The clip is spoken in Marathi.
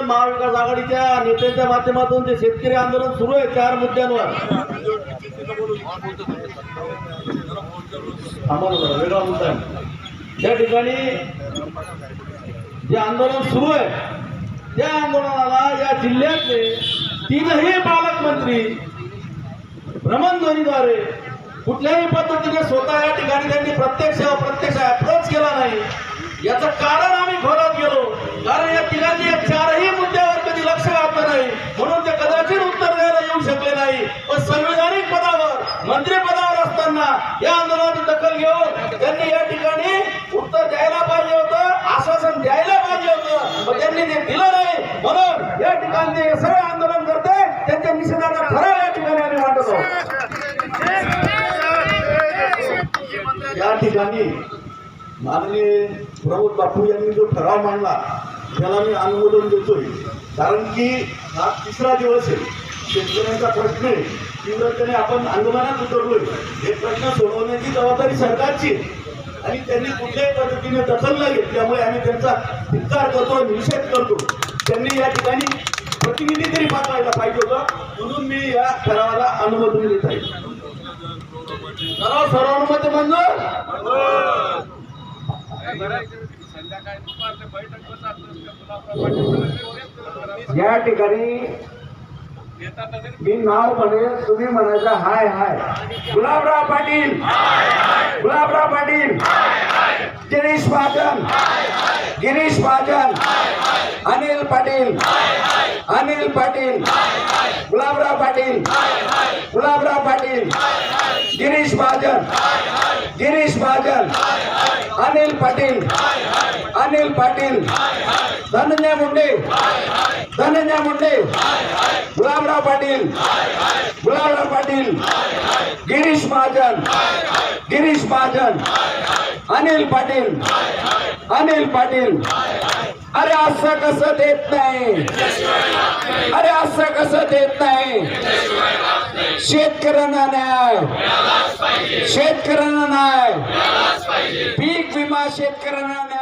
महाविकास आघाडीच्या नेत्यांच्या माध्यमातून जे शेतकरी आंदोलन सुरू आहे 4 मुद्द्यांवर वेगळा मुद्दा आहे। त्या ठिकाणी जे आंदोलन सुरू आहे त्या आंदोलनाला या जिल्ह्यातले 3ही पालकमंत्री भ्रमणध्वनीद्वारे कुठल्याही पद्धतीने स्वतः या ठिकाणी त्यांनी प्रत्यक्ष अप्रोच केला नाही। याचं कारण आम्ही खोलात गेलो, कारण या तिघांनी या 4ही मुद्द्यावर कधी लक्ष घातलं नाही, म्हणून ते कदाचित उत्तर द्यायला येऊ शकले नाही। पण संविधानिक पदावर मंत्रिपदावर असताना या आंदोलनाची दखल घेऊन त्यांनी या ठिकाणी उत्तर द्यायला पाहिजे होतं, आश्वासन द्यायला पाहिजे होतं, पण त्यांनी ते दिलं नाही। म्हणून या ठिकाणी ते सगळे आंदोलन करते त्यांच्या निषेधाचा ठराव या ठिकाणी आम्ही मांडतो। या ठिकाणी माननीय प्रमोद बापू यांनी जो ठराव मांडला त्याला मी अनुमोदन देतोय, कारण की हा 3रा दिवस आहे। शेतकऱ्यांचा प्रश्न आहे, तीव्रतेने आपण आंदोलनात उतरलोय। हे प्रश्न सोडवण्याची जबाबदारी सरकारची आणि त्यांनी कुठल्याही पद्धतीने दखल नाही घेतली, त्यामुळे आम्ही त्यांचा धिक्कार करतो, निषेध करतो। त्यांनी या ठिकाणी प्रतिनिधी तरी पाठवायला पाहिजे होतं, म्हणून मी या ठरावाला अनुमोदन देत आहे। ठराव सर्वानुमते मंजूर। या ठिकाणी मी नाव म्हणेल, तुम्ही म्हणायचं हाय हाय। गुलाबराव पाटील, गुलाबराव पाटील, गिरीश महाजन, गिरीश महाजन, अनिल पाटील, अनिल पाटील, गुलाबराव पाटील, गुलाबराव पाटील, गिरीश महाजन, गिरीश महाजन, अनिल पाटील, अनिल पाटील, धनंजय मुंडे, धनंजय मुंडे, गुलाबराव पाटील, गुलाबराव पाटील, गिरीश महाजन, गिरीश महाजन, अनिल पाटील, अनिल पाटील। अरे असं कसं देत नाही, अरे असं कसं देत नाही। शेतकऱ्यांना न्याय, शेतकऱ्यांना न्याय, पीक विमा शेतकऱ्यांना न्याय।